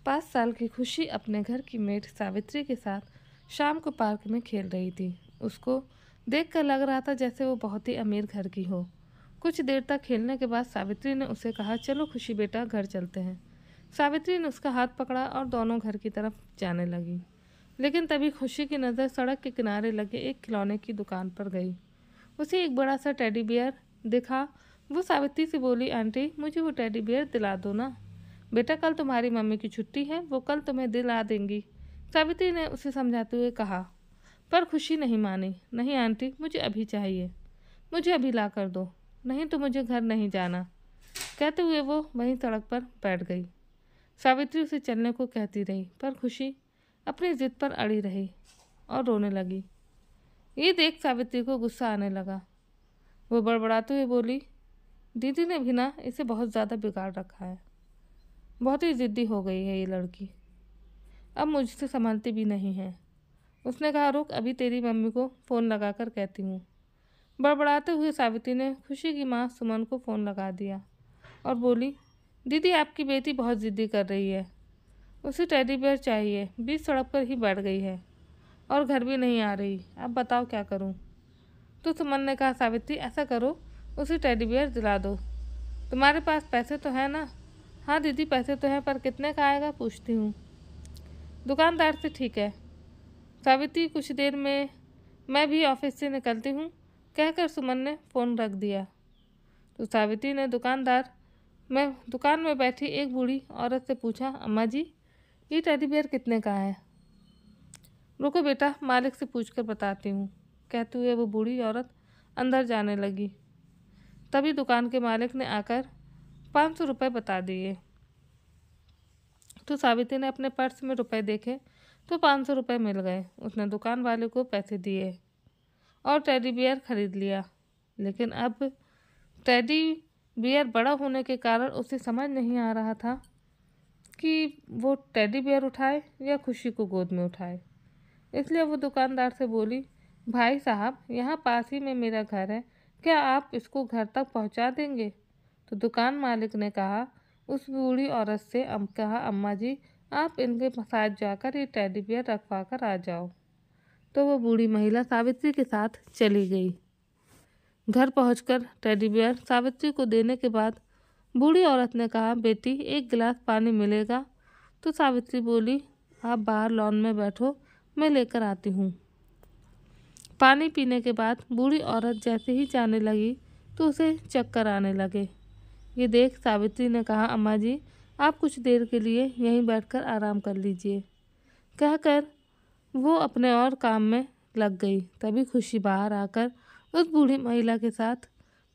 5 साल की खुशी अपने घर की मेड सावित्री के साथ शाम को पार्क में खेल रही थी। उसको देखकर लग रहा था जैसे वो बहुत ही अमीर घर की हो। कुछ देर तक खेलने के बाद सावित्री ने उसे कहा, चलो खुशी बेटा, घर चलते हैं। सावित्री ने उसका हाथ पकड़ा और दोनों घर की तरफ जाने लगी। लेकिन तभी खुशी की नज़र सड़क के किनारे लगे एक खिलौने की दुकान पर गई। उसे एक बड़ा सा टेडी बियर दिखा। वो सावित्री से बोली, आंटी मुझे वो टेडी बियर दिला दो ना। बेटा, कल तुम्हारी मम्मी की छुट्टी है, वो कल तुम्हें दिला देंगी, सावित्री ने उसे समझाते हुए कहा। पर खुशी नहीं मानी। नहीं आंटी, मुझे अभी चाहिए, मुझे अभी ला कर दो, नहीं तो मुझे घर नहीं जाना। कहते हुए वो वहीं सड़क पर बैठ गई। सावित्री उसे चलने को कहती रही, पर खुशी अपनी जिद पर अड़ी रही और रोने लगी। ये देख सावित्री को गुस्सा आने लगा। वो बड़बड़ाते हुए बोली, दीदी ने भी ना इसे बहुत ज़्यादा बिगाड़ रखा है। बहुत ही ज़िद्दी हो गई है ये लड़की, अब मुझसे संभलती भी नहीं है। उसने कहा, रुक, अभी तेरी मम्मी को फ़ोन लगाकर कहती हूँ। बड़बड़ाते हुए सावित्री ने खुशी की माँ सुमन को फ़ोन लगा दिया और बोली, दीदी आपकी बेटी बहुत ज़िद्दी कर रही है, उसे टेडी बियर चाहिए, बीच सड़क पर ही बैठ गई है और घर भी नहीं आ रही, अब बताओ क्या करूँ। तो सुमन ने कहा, सावित्री ऐसा करो, उसे टेडी बियर दिला दो। तुम्हारे पास पैसे तो है ना? हाँ दीदी, पैसे तो हैं, पर कितने का आएगा पूछती हूँ। दुकानदार से ठीक है सावित्री, कुछ देर में मैं भी ऑफिस से निकलती हूँ, कहकर सुमन ने फ़ोन रख दिया। तो सावित्री ने दुकान में बैठी एक बूढ़ी औरत से पूछा, अम्मा जी ये टेडी बियर कितने का है? रुको बेटा, मालिक से पूछकर बताती हूँ, कहते हुए वो बूढ़ी औरत अंदर जाने लगी। तभी दुकान के मालिक ने आकर 500 रुपये बता दिए। तो सावित्री ने अपने पर्स में रुपए देखे तो 500 रुपये मिल गए। उसने दुकान वाले को पैसे दिए और टेडी बियर खरीद लिया। लेकिन अब टेडी बियर बड़ा होने के कारण उसे समझ नहीं आ रहा था कि वो टेडी बियर उठाए या खुशी को गोद में उठाए। इसलिए वो दुकानदार से बोली, भाई साहब, यहाँ पास ही में मेरा घर है, क्या आप इसको घर तक पहुँचा देंगे? तो दुकान मालिक ने कहा, उस बूढ़ी औरत से कहा, अम्मा जी आप इनके साथ जाकर ये टेडी बियर रखवा कर आ जाओ। तो वो बूढ़ी महिला सावित्री के साथ चली गई। घर पहुंचकर टेडी बियर सावित्री को देने के बाद बूढ़ी औरत ने कहा, बेटी एक गिलास पानी मिलेगा? तो सावित्री बोली, आप बाहर लॉन में बैठो, मैं लेकर आती हूँ। पानी पीने के बाद बूढ़ी औरत जैसे ही जाने लगी तो उसे चक्कर आने लगे। ये देख सावित्री ने कहा, अम्मा जी आप कुछ देर के लिए यहीं बैठकर आराम कर लीजिए, कहकर वो अपने और काम में लग गई। तभी खुशी बाहर आकर उस बूढ़ी महिला के साथ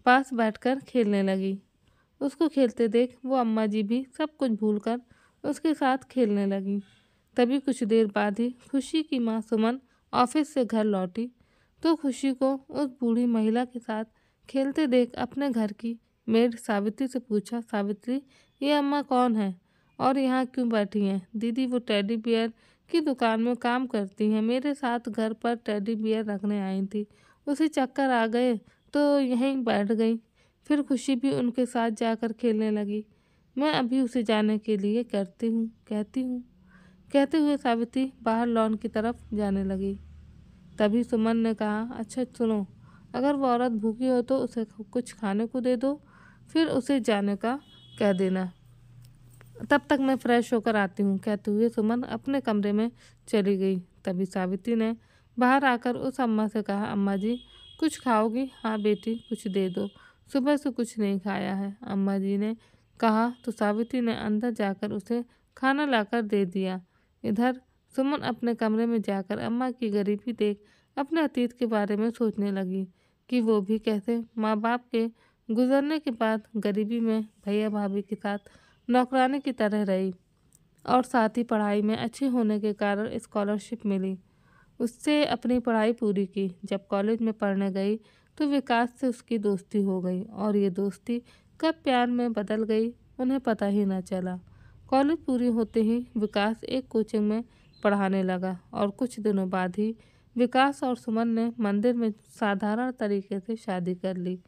पास बैठकर खेलने लगी। उसको खेलते देख वो अम्मा जी भी सब कुछ भूलकर उसके साथ खेलने लगी। तभी कुछ देर बाद ही खुशी की माँ सुमन ऑफिस से घर लौटी तो खुशी को उस बूढ़ी महिला के साथ खेलते देख अपने घर की मेड सावित्री से पूछा, सावित्री ये अम्मा कौन है और यहाँ क्यों बैठी हैं? दीदी वो टेडी बियर की दुकान में काम करती हैं, मेरे साथ घर पर टेडी बियर रखने आई थी, उसे चक्कर आ गए तो यहीं बैठ गई। फिर खुशी भी उनके साथ जाकर खेलने लगी। मैं अभी उसे जाने के लिए कहती हूँ, कहते हुए सावित्री बाहर लॉन की तरफ जाने लगी। तभी सुमन ने कहा, अच्छा सुनो, अगर वो औरत भूखी हो तो उसे कुछ खाने को दे दो, फिर उसे जाने का कह देना, तब तक मैं फ्रेश होकर आती हूँ। कहते हुए सुमन अपने कमरे में चली गई। तभी सावित्री ने बाहर आकर उस अम्मा से कहा, अम्मा जी कुछ खाओगी? हाँ बेटी, कुछ दे दो, सुबह से कुछ नहीं खाया है, अम्मा जी ने कहा। तो सावित्री ने अंदर जाकर उसे खाना लाकर दे दिया। इधर सुमन अपने कमरे में जाकर अम्मा की गरीबी देख अपने अतीत के बारे में सोचने लगी कि वो भी कैसे माँ बाप के गुजरने के बाद गरीबी में भैया भाभी के साथ नौकरानी की तरह रही और साथ ही पढ़ाई में अच्छे होने के कारण स्कॉलरशिप मिली। उससे अपनी पढ़ाई पूरी की। जब कॉलेज में पढ़ने गई तो विकास से उसकी दोस्ती हो गई और ये दोस्ती कब प्यार में बदल गई उन्हें पता ही न चला। कॉलेज पूरी होते ही विकास एक कोचिंग में पढ़ाने लगा और कुछ दिनों बाद ही विकास और सुमन ने मंदिर में साधारण तरीके से शादी कर ली।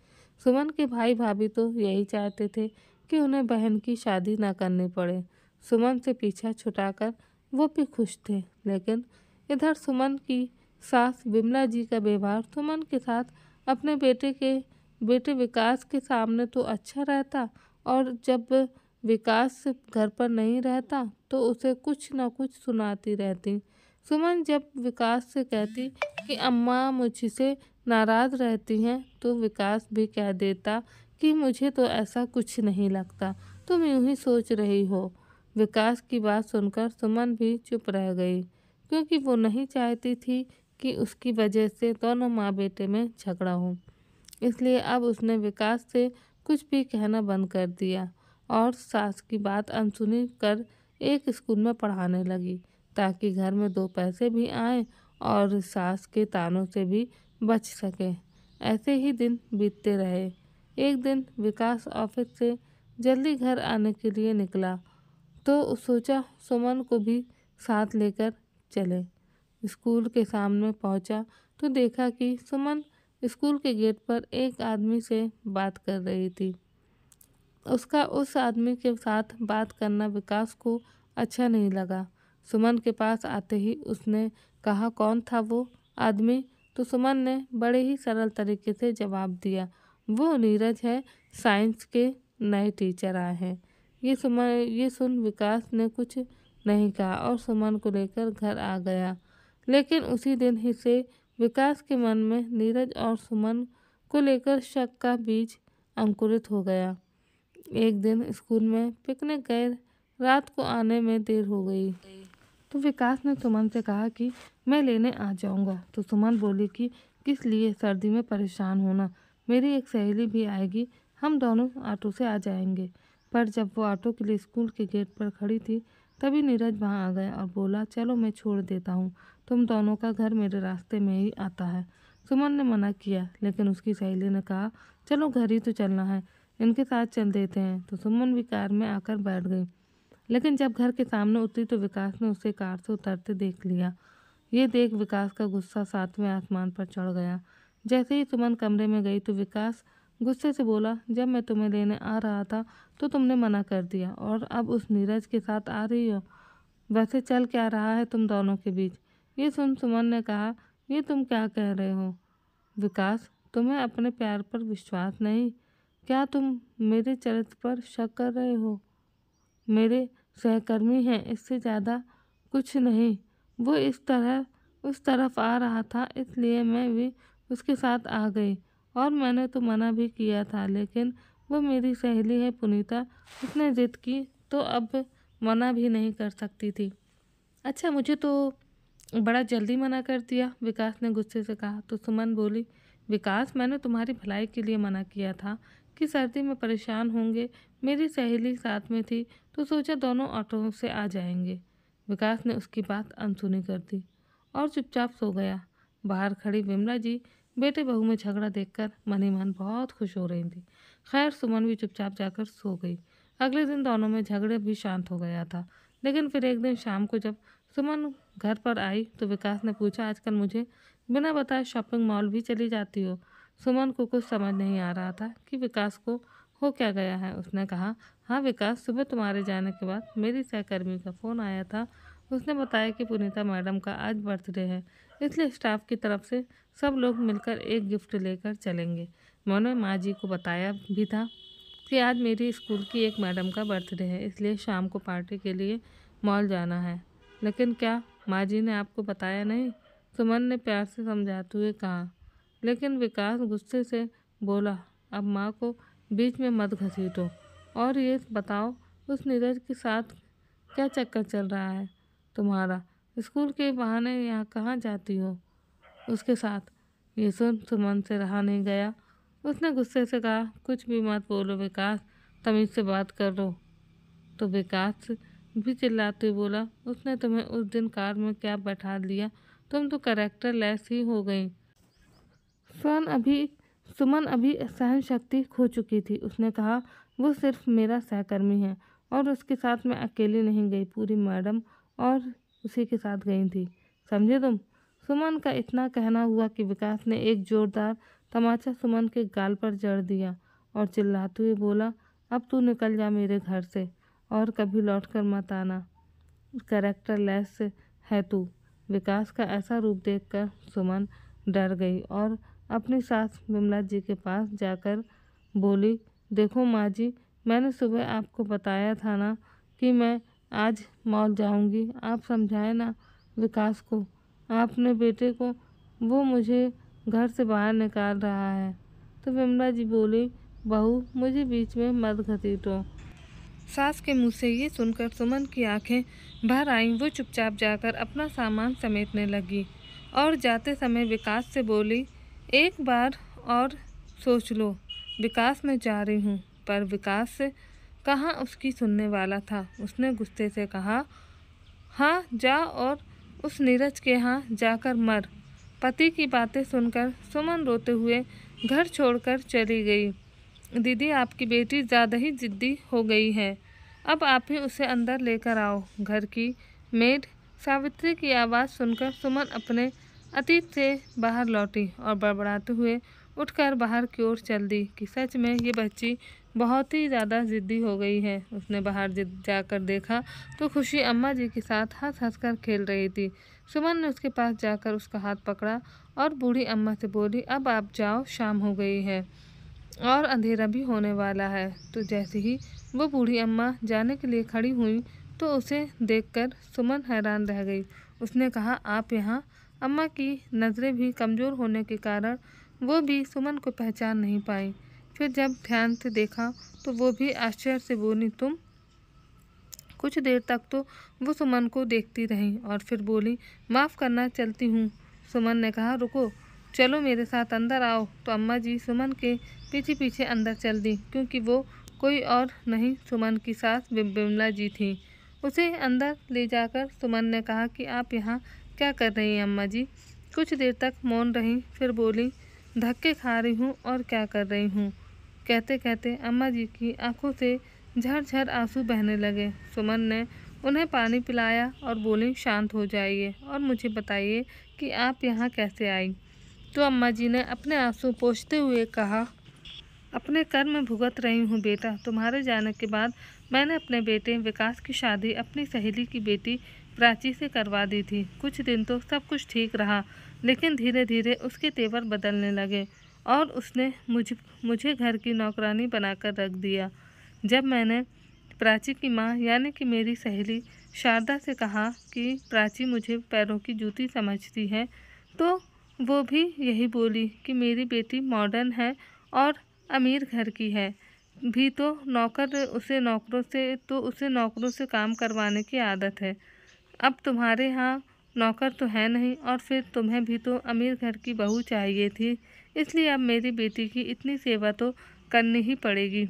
सुमन के भाई भाभी तो यही चाहते थे कि उन्हें बहन की शादी ना करनी पड़े। सुमन से पीछा छुड़ाकर वो भी खुश थे। लेकिन इधर सुमन की सास विमला जी का व्यवहार सुमन के साथ अपने बेटे विकास के सामने तो अच्छा रहता, और जब विकास घर पर नहीं रहता तो उसे कुछ न कुछ सुनाती रहती। सुमन जब विकास से कहती कि अम्मा मुझसे नाराज़ रहती हैं, तो विकास भी कह देता कि मुझे तो ऐसा कुछ नहीं लगता, तुम यूं ही सोच रही हो। विकास की बात सुनकर सुमन भी चुप रह गई, क्योंकि वो नहीं चाहती थी कि उसकी वजह से दोनों माँ बेटे में झगड़ा हो। इसलिए अब उसने विकास से कुछ भी कहना बंद कर दिया और सास की बात अनसुनी कर एक स्कूल में पढ़ाने लगी, ताकि घर में दो पैसे भी आएं और सास के तानों से भी बच सके। ऐसे ही दिन बीतते रहे। एक दिन विकास ऑफिस से जल्दी घर आने के लिए निकला, तो सोचा सुमन को भी साथ लेकर चले। स्कूल के सामने पहुंचा तो देखा कि सुमन स्कूल के गेट पर एक आदमी से बात कर रही थी। उसका उस आदमी के साथ बात करना विकास को अच्छा नहीं लगा। सुमन के पास आते ही उसने कहा कौन था वो आदमी, तो सुमन ने बड़े ही सरल तरीके से जवाब दिया, वो नीरज है, साइंस के नए टीचर आए हैं। ये सुन विकास ने कुछ नहीं कहा और सुमन को लेकर घर आ गया। लेकिन उसी दिन ही से विकास के मन में नीरज और सुमन को लेकर शक का बीज अंकुरित हो गया। एक दिन स्कूल में पिकनिक गए, रात को आने में देर हो गई, तो विकास ने सुमन से कहा कि मैं लेने आ जाऊंगा। तो सुमन बोली कि किस लिए, सर्दी में परेशान होना, मेरी एक सहेली भी आएगी, हम दोनों ऑटो से आ जाएंगे। पर जब वो ऑटो के लिए स्कूल के गेट पर खड़ी थी, तभी नीरज वहां आ गया और बोला चलो मैं छोड़ देता हूँ, तुम दोनों का घर मेरे रास्ते में ही आता है। सुमन ने मना किया, लेकिन उसकी सहेली ने कहा चलो घर ही तो चलना है, इनके साथ चल देते हैं। तो सुमन भी कार में आकर बैठ गई। लेकिन जब घर के सामने उतरी तो विकास ने उसे कार से उतरते देख लिया। ये देख विकास का गुस्सा सातवें आसमान पर चढ़ गया। जैसे ही सुमन कमरे में गई तो विकास गुस्से से बोला, जब मैं तुम्हें लेने आ रहा था तो तुमने मना कर दिया, और अब उस नीरज के साथ आ रही हो। वैसे चल क्या रहा है तुम दोनों के बीच? ये सुन सुमन ने कहा, ये तुम क्या कह रहे हो विकास, तुम्हें अपने प्यार पर विश्वास नहीं? क्या तुम मेरे चरित्र पर शक कर रहे हो? मेरे सहकर्मी हैं, इससे ज़्यादा कुछ नहीं। वो उस तरफ आ रहा था, इसलिए मैं भी उसके साथ आ गई, और मैंने तो मना भी किया था, लेकिन वो मेरी सहेली है पुनीता, उसने जिद की तो अब मना भी नहीं कर सकती थी। अच्छा, मुझे तो बड़ा जल्दी मना कर दिया, विकास ने गुस्से से कहा। तो सुमन बोली, विकास मैंने तुम्हारी भलाई के लिए मना किया था कि सर्दी में परेशान होंगे, मेरी सहेली साथ में थी तो सोचा दोनों ऑटो से आ जाएंगे। विकास ने उसकी बात अनसुनी कर दी और चुपचाप सो गया। बाहर खड़ी विमला जी बेटे बहू में झगड़ा देखकर मन ही मन बहुत खुश हो रही थी। खैर सुमन भी चुपचाप जाकर सो गई। अगले दिन दोनों में झगड़े भी शांत हो गया था। लेकिन फिर एक दिन शाम को जब सुमन घर पर आई तो विकास ने पूछा, आजकल मुझे बिना बताए शॉपिंग मॉल भी चली जाती हो? सुमन को कुछ समझ नहीं आ रहा था कि विकास को हो क्या गया है। उसने कहा, हाँ विकास, सुबह तुम्हारे जाने के बाद मेरी सहकर्मी का फ़ोन आया था। उसने बताया कि पुनीता मैडम का आज बर्थडे है, इसलिए स्टाफ की तरफ से सब लोग मिलकर एक गिफ्ट लेकर चलेंगे। मैंने माँ जी को बताया भी था कि आज मेरी स्कूल की एक मैडम का बर्थडे है, इसलिए शाम को पार्टी के लिए मॉल जाना है। लेकिन क्या माँ जी ने आपको बताया नहीं? सुमन ने प्यार से समझाते हुए कहा। लेकिन विकास गुस्से से बोला, अब माँ को बीच में मत घसीटो, और ये बताओ उस नीरज के साथ क्या चक्कर चल रहा है तुम्हारा? स्कूल के बहाने यहाँ कहाँ जाती हो उसके साथ? ये सुन सुमन से रहा नहीं गया। उसने गुस्से से कहा, कुछ भी मत बोलो विकास, तमीज़ से बात कर लो। तो विकास भी चिल्लाते हुए बोला, उसने तुम्हें उस दिन कार में क्या बैठा लिया, तुम तो कैरेक्टर लेस ही हो गई। सुमन अभी सुमन अभी सहन शक्ति खो चुकी थी। उसने कहा, वो सिर्फ मेरा सहकर्मी है, और उसके साथ मैं अकेली नहीं गई, पूरी मैडम और उसी के साथ गई थी, समझे तुम? सुमन का इतना कहना हुआ कि विकास ने एक जोरदार तमाचा सुमन के गाल पर जड़ दिया और चिल्लाते हुए बोला, अब तू निकल जा मेरे घर से, और कभी लौटकर मत आना। कैरेक्टर लेस है तू। विकास का ऐसा रूप देखकर सुमन डर गई और अपनी सास विमला जी के पास जाकर बोली, देखो माँ जी, मैंने सुबह आपको बताया था ना कि मैं आज मॉल जाऊंगी। आप समझाए ना विकास को, आपने बेटे को, वो मुझे घर से बाहर निकाल रहा है। तो विमला जी बोली, बहू मुझे बीच में मत घसीटो। सास के मुंह से ये सुनकर सुमन की आंखें भर आईं। वो चुपचाप जाकर अपना सामान समेटने लगी और जाते समय विकास से बोली, एक बार और सोच लो। विकास मैं जा रही हूँ। पर विकास से कहाँ उसकी सुनने वाला था। उसने गुस्से से कहा, हाँ जा और उस नीरज के यहाँ जाकर मर। पति की बातें सुनकर सुमन रोते हुए घर छोड़कर चली गई। दीदी आपकी बेटी ज़्यादा ही जिद्दी हो गई है, अब आप ही उसे अंदर लेकर आओ। घर की मेड सावित्री की आवाज़ सुनकर सुमन अपने अतीत से बाहर लौटी और बड़बड़ाते हुए उठकर बाहर की ओर चल दी कि सच में ये बच्ची बहुत ही ज़्यादा ज़िद्दी हो गई है। उसने बाहर जाकर देखा तो खुशी अम्मा जी के साथ हंस हंस कर खेल रही थी। सुमन ने उसके पास जाकर उसका हाथ पकड़ा और बूढ़ी अम्मा से बोली, अब आप जाओ, शाम हो गई है और अंधेरा भी होने वाला है। तो जैसे ही वो बूढ़ी अम्मा जाने के लिए खड़ी हुई तो उसे देखकर सुमन हैरान रह गई। उसने कहा, आप यहाँ? अम्मा की नज़रें भी कमज़ोर होने के कारण वो भी सुमन को पहचान नहीं पाई। फिर जब ध्यान से देखा तो वो भी आश्चर्य से बोली, तुम? कुछ देर तक तो वो सुमन को देखती रही और फिर बोली, माफ़ करना, चलती हूँ। सुमन ने कहा, रुको, चलो मेरे साथ अंदर आओ। तो अम्मा जी सुमन के पीछे पीछे अंदर चल दी, क्योंकि वो कोई और नहीं सुमन की सास विमला जी थी। उसे अंदर ले जाकर सुमन ने कहा कि आप यहाँ क्या कर रही हैं अम्मा जी? कुछ देर तक मौन रही, फिर बोली, धक्के खा रही हूँ और क्या कर रही हूँ। कहते कहते अम्मा जी की आंखों से झरझर आंसू बहने लगे। सुमन ने उन्हें पानी पिलाया और बोली, शांत हो जाइए और मुझे बताइए कि आप यहाँ कैसे आई। तो अम्मा जी ने अपने आंसू पोंछते हुए कहा, अपने कर्म भुगत रही हूँ बेटा। तुम्हारे जाने के बाद मैंने अपने बेटे विकास की शादी अपनी सहेली की बेटी प्राची से करवा दी थी। कुछ दिन तो सब कुछ ठीक रहा, लेकिन धीरे धीरे उसके तेवर बदलने लगे और उसने मुझे घर की नौकरानी बनाकर रख दिया। जब मैंने प्राची की माँ यानी कि मेरी सहेली शारदा से कहा कि प्राची मुझे पैरों की जूती समझती है, तो वो भी यही बोली कि मेरी बेटी मॉडर्न है और अमीर घर की है भी, तो उसे नौकरों से काम करवाने की आदत है। अब तुम्हारे यहाँ नौकर तो है नहीं और फिर तुम्हें भी तो अमीर घर की बहू चाहिए थी, इसलिए अब मेरी बेटी की इतनी सेवा तो करनी ही पड़ेगी।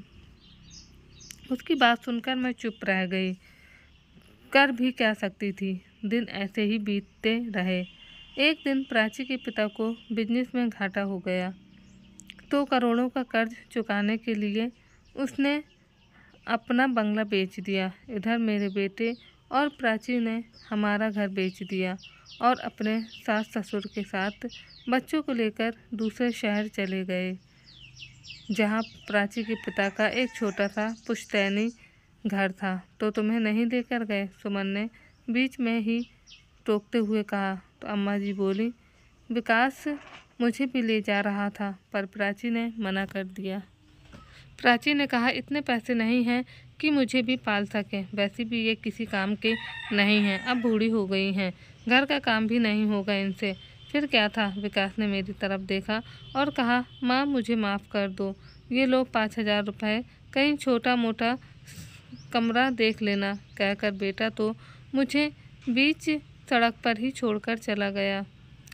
उसकी बात सुनकर मैं चुप रह गई। कर भी क्या सकती थी। दिन ऐसे ही बीतते रहे। एक दिन प्राची के पिता को बिजनेस में घाटा हो गया, तो करोड़ों का कर्ज चुकाने के लिए उसने अपना बंगला बेच दिया। इधर मेरे बेटे और प्राची ने हमारा घर बेच दिया और अपने सास ससुर के साथ बच्चों को लेकर दूसरे शहर चले गए, जहाँ प्राची के पिता का एक छोटा सा पुश्तैनी घर था। तो तुम्हें नहीं लेकर गए? सुमन ने बीच में ही टोकते हुए कहा। तो अम्मा जी बोली, विकास मुझे भी ले जा रहा था, पर प्राची ने मना कर दिया। प्राची ने कहा, इतने पैसे नहीं हैं कि मुझे भी पाल सकें, वैसे भी ये किसी काम के नहीं हैं, अब बूढ़ी हो गई हैं, घर का काम भी नहीं होगा इनसे। फिर क्या था? विकास ने मेरी तरफ देखा और कहा, माँ मुझे माफ़ कर दो, ये लो 5,000 रुपये, कहीं छोटा मोटा कमरा देख लेना। कहकर बेटा तो मुझे बीच सड़क पर ही छोड़कर चला गया।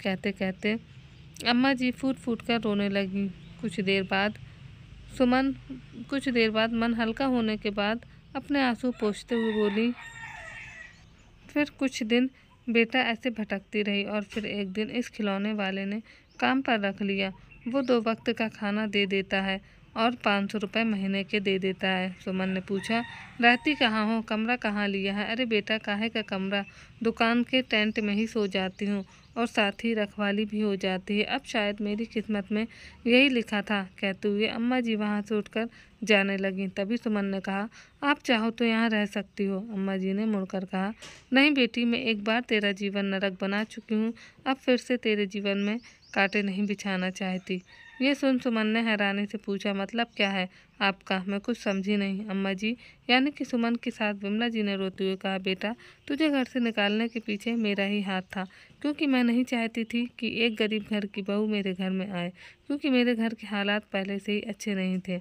कहते कहते अम्मा जी फूट फूट कर रोने लगी। कुछ देर बाद मन हल्का होने के बाद अपने आंसू पोंछते हुए बोली, फिर कुछ दिन बेटा ऐसे भटकती रही और फिर एक दिन इस खिलौने वाले ने काम पर रख लिया। वो 2 वक्त का खाना दे देता है और 500 रुपये महीने के दे देता है। सुमन ने पूछा, रहती कहाँ हो, कमरा कहाँ लिया है? अरे बेटा, काहे का कमरा, दुकान के टेंट में ही सो जाती हूँ और साथ ही रखवाली भी हो जाती है। अब शायद मेरी किस्मत में यही लिखा था, कहते हुए अम्मा जी वहाँ से उठकर जाने लगी। तभी सुमन ने कहा, आप चाहो तो यहाँ रह सकती हो। अम्मा जी ने मुड़कर कहा, नहीं बेटी, मैं एक बार तेरा जीवन नरक बना चुकी हूँ, अब फिर से तेरे जीवन में कांटे नहीं बिछाना चाहती। ये सुन सुमन ने हैरानी से पूछा, मतलब क्या है आपका? मैं कुछ समझी नहीं। अम्मा जी यानी कि सुमन के साथ विमला जी ने रोते हुए कहा, बेटा, तुझे घर से निकालने के पीछे मेरा ही हाथ था, क्योंकि मैं नहीं चाहती थी कि एक गरीब घर की बहू मेरे घर में आए, क्योंकि मेरे घर के हालात पहले से ही अच्छे नहीं थे।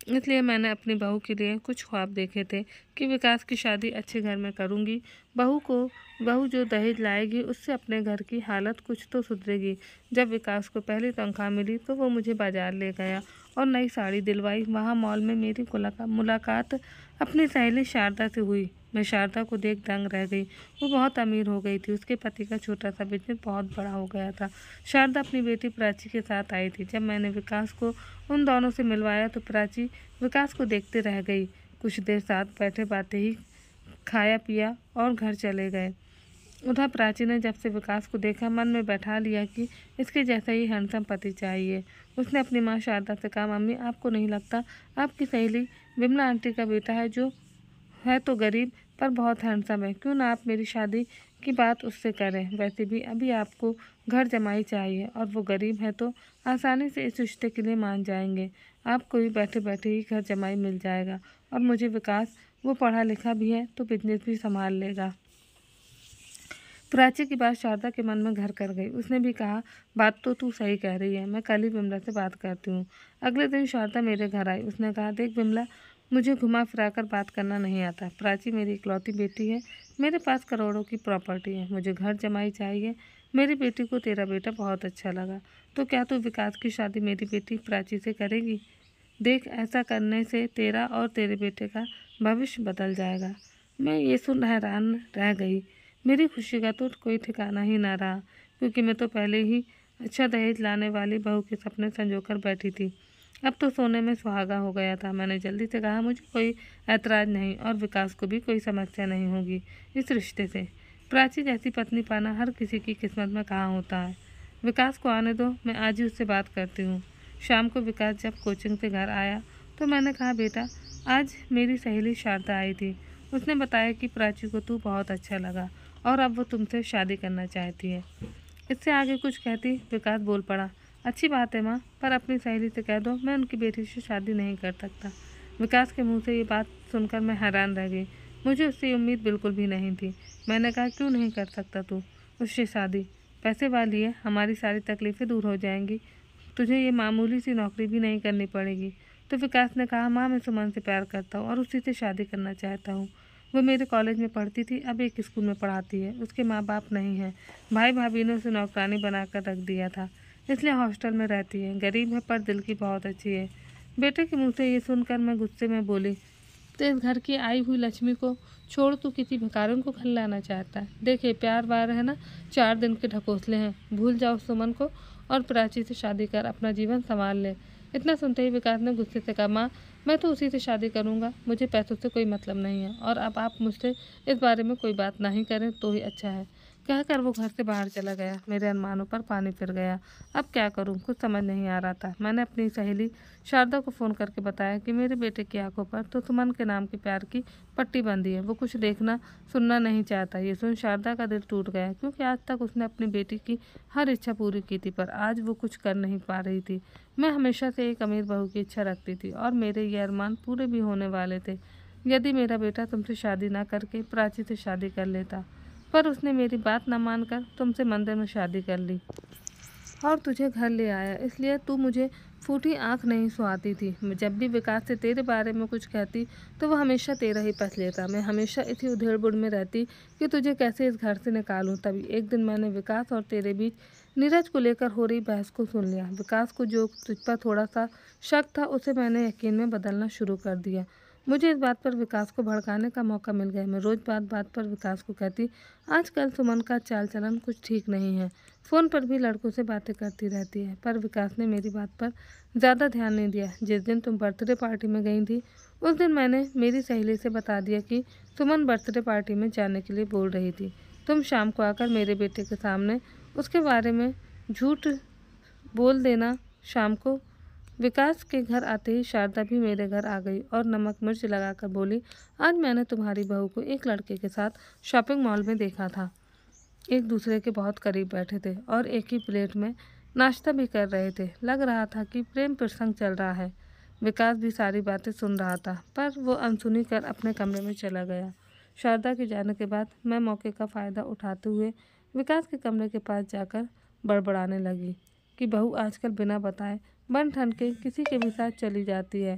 इसलिए मैंने अपनी बहू के लिए कुछ ख्वाब देखे थे कि विकास की शादी अच्छे घर में करूंगी। बहू जो दहेज लाएगी उससे अपने घर की हालत कुछ तो सुधरेगी। जब विकास को पहली तनख्वाह मिली तो वो मुझे बाजार ले गया और नई साड़ी दिलवाई। वहाँ मॉल में मेरी मुलाकात अपनी सहेली शारदा से हुई। मैं शारदा को देख दंग रह गई। वो बहुत अमीर हो गई थी। उसके पति का छोटा सा बिजनेस बहुत बड़ा हो गया था। शारदा अपनी बेटी प्राची के साथ आई थी। जब मैंने विकास को उन दोनों से मिलवाया तो प्राची विकास को देखते रह गई। कुछ देर साथ बैठे बातें ही खाया पिया और घर चले गए। उधर प्राची ने जब से विकास को देखा मन में बैठा लिया कि इसके जैसा ही हैंडसम पति चाहिए। उसने अपनी माँ शारदा से कहा, मम्मी, आपको नहीं लगता आपकी सहेली विमला आंटी का बेटा है, जो है तो गरीब पर बहुत हैंडसम है? क्यों ना आप मेरी शादी की बात उससे करें? वैसे भी अभी आपको घर जमाई चाहिए और वो गरीब है तो आसानी से इस रिश्ते के लिए मान जाएंगे। आपको भी बैठे बैठे ही घर जमाई मिल जाएगा और मुझे विकास, वो पढ़ा लिखा भी है तो बिजनेस भी संभाल लेगा। प्राची की बात शारदा के मन में घर कर गई। उसने भी कहा, बात तो तू सही कह रही है, मैं कल ही विमला से बात करती हूँ। अगले दिन शारदा मेरे घर आई। उसने कहा, देख विमला, मुझे घुमा फिरा कर बात करना नहीं आता। प्राची मेरी इकलौती बेटी है, मेरे पास करोड़ों की प्रॉपर्टी है, मुझे घर जमाई चाहिए। मेरी बेटी को तेरा बेटा बहुत अच्छा लगा, तो क्या तू विकास की शादी मेरी बेटी प्राची से करेगी? देख, ऐसा करने से तेरा और तेरे बेटे का भविष्य बदल जाएगा। मैं ये सुन हैरान रह गई। मेरी खुशी का तो कोई ठिकाना ही ना रहा, क्योंकि मैं तो पहले ही अच्छा दहेज लाने वाली बहू के सपने संजोकर बैठी थी। अब तो सोने में सुहागा हो गया था। मैंने जल्दी से कहा, मुझे कोई ऐतराज़ नहीं और विकास को भी कोई समस्या नहीं होगी इस रिश्ते से। प्राची जैसी पत्नी पाना हर किसी की किस्मत में कहाँ होता है। विकास को आने दो, मैं आज ही उससे बात करती हूँ। शाम को विकास जब कोचिंग से घर आया तो मैंने कहा, बेटा, आज मेरी सहेली शारदा आई थी। उसने बताया कि प्राची को तू बहुत अच्छा लगा और अब वो तुमसे शादी करना चाहती है। इससे आगे कुछ कहती विकास बोल पड़ा, अच्छी बात है माँ, पर अपनी सहेली से कह दो मैं उनकी बेटी से शादी नहीं कर सकता। विकास के मुंह से ये बात सुनकर मैं हैरान रह गई। मुझे उससे उम्मीद बिल्कुल भी नहीं थी। मैंने कहा, क्यों नहीं कर सकता तू उससे शादी? पैसे वाली है, हमारी सारी तकलीफ़ें दूर हो जाएंगी, तुझे ये मामूली सी नौकरी भी नहीं करनी पड़ेगी। तो विकास ने कहा, माँ, मैं सुमन से प्यार करता हूँ और उसी से शादी करना चाहता हूँ। वो मेरे कॉलेज में पढ़ती थी, अब एक स्कूल में पढ़ाती है। उसके माँ बाप नहीं हैं। भाई भाभी ने उसे नौकरानी बनाकर रख दिया था, इसलिए हॉस्टल में रहती है। गरीब है पर दिल की बहुत अच्छी है। बेटे के मुँह से ये सुनकर मैं गुस्से में बोली, तो इस घर की आई हुई लक्ष्मी को छोड़ तू किसी भिखारिन को घर लाना चाहता है? देखिए, प्यार वार है ना, 4 दिन के ढकोसले हैं। भूल जाओ सुमन को और प्राची से शादी कर अपना जीवन संभाल ले। इतना सुनते ही विकास ने गुस्से से कहा, माँ, मैं तो उसी से शादी करूँगा, मुझे पैसों से कोई मतलब नहीं है और अब आप मुझसे इस बारे में कोई बात नहीं करें तो ही अच्छा है। कहकर वो घर से बाहर चला गया। मेरे अनुमानों पर पानी फिर गया। अब क्या करूं, कुछ समझ नहीं आ रहा था। मैंने अपनी सहेली शारदा को फ़ोन करके बताया कि मेरे बेटे की आंखों पर तो सुमन के नाम के प्यार की पट्टी बंधी है, वो कुछ देखना सुनना नहीं चाहता। ये सुन शारदा का दिल टूट गया, क्योंकि आज तक उसने अपनी बेटी की हर इच्छा पूरी की थी, पर आज वो कुछ कर नहीं पा रही थी। मैं हमेशा से एक अमीर बहू की इच्छा रखती थी और मेरे ये अरमान पूरे भी होने वाले थे यदि मेरा बेटा तुमसे शादी ना करके प्राची से शादी कर लेता। पर उसने मेरी बात न मानकर तुमसे मंदिर में शादी कर ली और तुझे घर ले आया, इसलिए तू मुझे फूटी आंख नहीं सुहाती थी। मैं जब भी विकास से तेरे बारे में कुछ कहती तो वह हमेशा तेरा ही पक्ष लेता। मैं हमेशा इसी उधेड़-बुन में रहती कि तुझे कैसे इस घर से निकालूं। तभी एक दिन मैंने विकास और तेरे बीच नीरज को लेकर हो रही बहस को सुन लिया। विकास को जो तुझ पर थोड़ा सा शक था उसे मैंने यकीन में बदलना शुरू कर दिया। मुझे इस बात पर विकास को भड़काने का मौका मिल गया। मैं रोज़ बात बात पर विकास को कहती, आजकल सुमन का चाल चलन कुछ ठीक नहीं है, फ़ोन पर भी लड़कों से बातें करती रहती है। पर विकास ने मेरी बात पर ज़्यादा ध्यान नहीं दिया। जिस दिन तुम बर्थडे पार्टी में गई थी, उस दिन मैंने मेरी सहेली से बता दिया कि सुमन बर्थडे पार्टी में जाने के लिए बोल रही थी। तुम शाम को आकर मेरे बेटे के सामने उसके बारे में झूठ बोल देना। शाम को विकास के घर आते ही शारदा भी मेरे घर आ गई और नमक मिर्च लगाकर बोली, आज मैंने तुम्हारी बहू को एक लड़के के साथ शॉपिंग मॉल में देखा था। एक दूसरे के बहुत करीब बैठे थे और एक ही प्लेट में नाश्ता भी कर रहे थे। लग रहा था कि प्रेम प्रसंग चल रहा है। विकास भी सारी बातें सुन रहा था, पर वो अनसुनी कर अपने कमरे में चला गया। शारदा के जाने के बाद मैं मौके का फ़ायदा उठाते हुए विकास के कमरे के पास जाकर बड़बड़ाने लगी कि बहू आजकल बिना बताए बन ठन के किसी के भी साथ चली जाती है,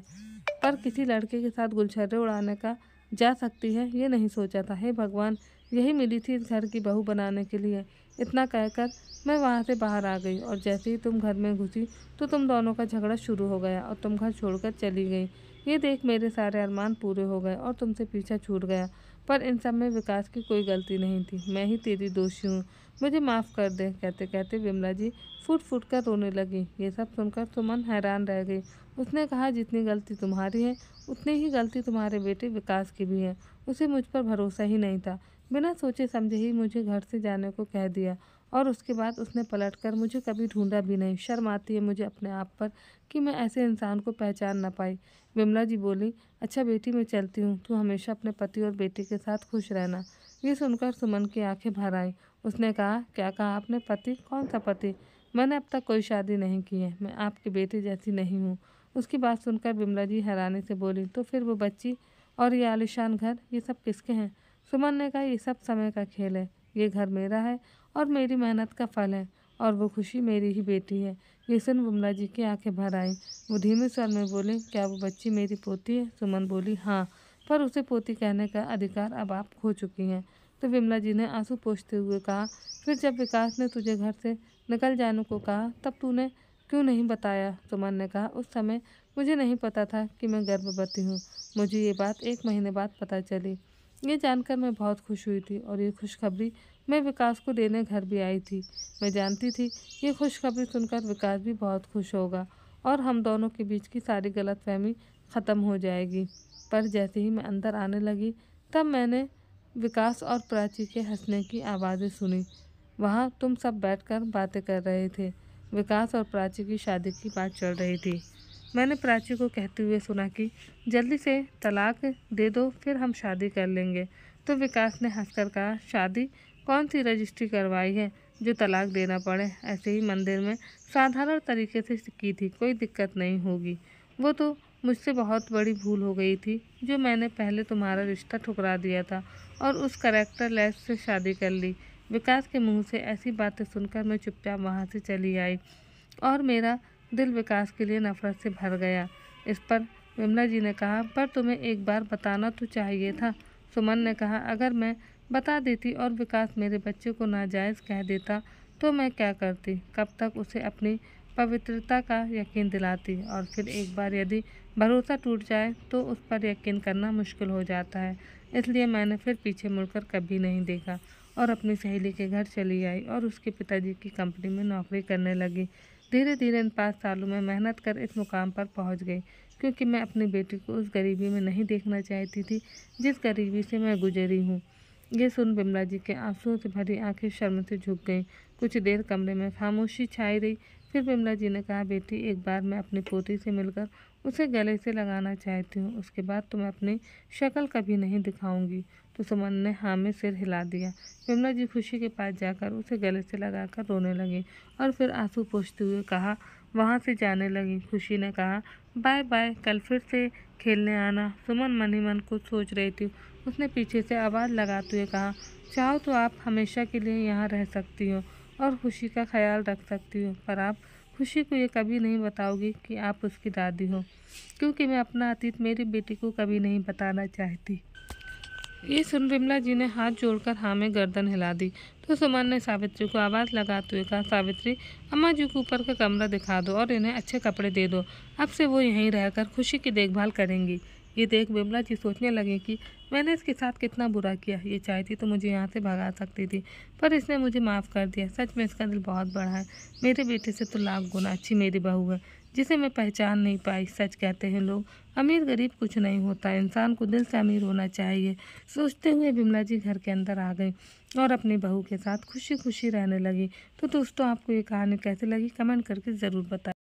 पर किसी लड़के के साथ गुलछर्रे उड़ाने का जा सकती है ये नहीं सोचा था। हे भगवान, यही मिली थी इस घर की बहू बनाने के लिए। इतना कहकर मैं वहाँ से बाहर आ गई और जैसे ही तुम घर में घुसी तो तुम दोनों का झगड़ा शुरू हो गया और तुम घर छोड़कर चली गई। ये देख मेरे सारे अरमान पूरे हो गए और तुमसे पीछा छूट गया। पर इन सब में विकास की कोई गलती नहीं थी। मैं ही तेरी दोषी हूँ, मुझे माफ़ कर दे। कहते कहते विमला जी फूट फूट कर रोने लगी। ये सब सुनकर सुमन हैरान रह गई। उसने कहा, जितनी गलती तुम्हारी है उतनी ही गलती तुम्हारे बेटे विकास की भी है। उसे मुझ पर भरोसा ही नहीं था। बिना सोचे समझे ही मुझे घर से जाने को कह दिया और उसके बाद उसने पलटकर मुझे कभी ढूंढा भी नहीं। शर्म आती है मुझे अपने आप पर कि मैं ऐसे इंसान को पहचान न पाई। विमला जी बोली, अच्छा बेटी मैं चलती हूँ, तू हमेशा अपने पति और बेटी के साथ खुश रहना। ये सुनकर सुमन की आंखें भर आईं। उसने कहा, क्या कहा आपने? पति? कौन सा पति? मैंने अब तक कोई शादी नहीं की है, मैं आपके बेटे जैसी नहीं हूँ। उसकी बात सुनकर विमला जी हैरानी से बोली, तो फिर वो बच्ची और ये आलीशान घर, ये सब किसके हैं? सुमन ने कहा, ये सब समय का खेल है। ये घर मेरा है और मेरी मेहनत का फल है और वो खुशी मेरी ही बेटी है। ये सुन विमला जी की आंखें भर आईं। वो धीमे स्वर में बोले, क्या वो बच्ची मेरी पोती है? सुमन बोली, हाँ, पर उसे पोती कहने का अधिकार अब आप खो चुकी हैं। तो विमला जी ने आंसू पोंछते हुए कहा, फिर जब विकास ने तुझे घर से निकल जाने को कहा तब तूने क्यों नहीं बताया? सुमन ने कहा, उस समय मुझे नहीं पता था कि मैं गर्भवती हूँ। मुझे ये बात 1 महीने बाद पता चली। ये जानकर मैं बहुत खुश हुई थी और ये खुशखबरी मैं विकास को देने घर भी आई थी। मैं जानती थी ये खुशखबरी सुनकर विकास भी बहुत खुश होगा और हम दोनों के बीच की सारी गलतफहमी ख़त्म हो जाएगी। पर जैसे ही मैं अंदर आने लगी तब मैंने विकास और प्राची के हंसने की आवाज़ें सुनी। वहाँ तुम सब बैठकर बातें कर रहे थे। विकास और प्राची की शादी की बात चल रही थी। मैंने प्राची को कहते हुए सुना कि जल्दी से तलाक दे दो, फिर हम शादी कर लेंगे। तो विकास ने हंसकर कहा, शादी? कौन सी रजिस्ट्री करवाई है जो तलाक देना पड़े? ऐसे ही मंदिर में साधारण तरीके से की थी, कोई दिक्कत नहीं होगी। वो तो मुझसे बहुत बड़ी भूल हो गई थी जो मैंने पहले तुम्हारा रिश्ता ठुकरा दिया था और उस कैरेक्टर लेस से शादी कर ली। विकास के मुंह से ऐसी बातें सुनकर मैं चुपचाप वहाँ से चली आई और मेरा दिल विकास के लिए नफरत से भर गया। इस पर विमला जी ने कहा, पर तुम्हें एक बार बताना तो चाहिए था। सुमन ने कहा, अगर मैं बता देती और विकास मेरे बच्चे को नाजायज़ कह देता तो मैं क्या करती? कब तक उसे अपनी पवित्रता का यकीन दिलाती? और फिर एक बार यदि भरोसा टूट जाए तो उस पर यकीन करना मुश्किल हो जाता है। इसलिए मैंने फिर पीछे मुड़कर कभी नहीं देखा और अपनी सहेली के घर चली आई और उसके पिताजी की कंपनी में नौकरी करने लगी। धीरे धीरे इन 5 सालों में मेहनत कर इस मुकाम पर पहुंच गई, क्योंकि मैं अपनी बेटी को उस गरीबी में नहीं देखना चाहती थी जिस गरीबी से मैं गुजरी हूँ। ये सुन बिमला जी के आंसुओं से भरी आंखें शर्म से झुक गईं। कुछ देर कमरे में खामोशी छाई रही। फिर बिमला जी ने कहा, बेटी एक बार मैं अपनी पोती से मिलकर उसे गले से लगाना चाहती हूँ, उसके बाद तुम्हें अपनी शक्ल कभी नहीं दिखाऊंगी। तो सुमन ने हाँ में सिर हिला दिया। बिमला जी खुशी के पास जाकर उसे गले से लगाकर रोने लगी और फिर आंसू पोंछते हुए कहा, वहाँ से जाने लगी। खुशी ने कहा, बाय बाय, कल फिर से खेलने आना। सुमन मन ही मन कुछ सोच रही थी। उसने पीछे से आवाज़ लगाते हुए कहा, चाहो तो आप हमेशा के लिए यहाँ रह सकती हो और खुशी का ख्याल रख सकती हो, पर आप खुशी को ये कभी नहीं बताओगी कि आप उसकी दादी हो, क्योंकि मैं अपना अतीत मेरी बेटी को कभी नहीं बताना चाहती। ये सुन विमला जी ने हाथ जोड़कर हाँ में गर्दन हिला दी। तो सुमन ने सावित्री को आवाज़ लगाते हुए कहा, सावित्री, अम्मा जी को ऊपर का कमरा दिखा दो और इन्हें अच्छे कपड़े दे दो। अब से वो यहीं रहकर खुशी की देखभाल करेंगी। ये देख विमला जी सोचने लगे कि मैंने इसके साथ कितना बुरा किया। ये चाहती तो मुझे यहाँ से भगा सकती थी, पर इसने मुझे माफ़ कर दिया। सच में इसका दिल बहुत बड़ा है। मेरे बेटे से तो लाख गुना अच्छी मेरी बहू है, जिसे मैं पहचान नहीं पाई। सच कहते हैं लोग, अमीर गरीब कुछ नहीं होता, इंसान को दिल से अमीर होना चाहिए। सोचते हुए विमला जी घर के अंदर आ गई और अपनी बहू के साथ खुशी खुशी रहने लगी। तो दोस्तों, आपको ये कहानी कैसी लगी कमेंट करके ज़रूर बताएं।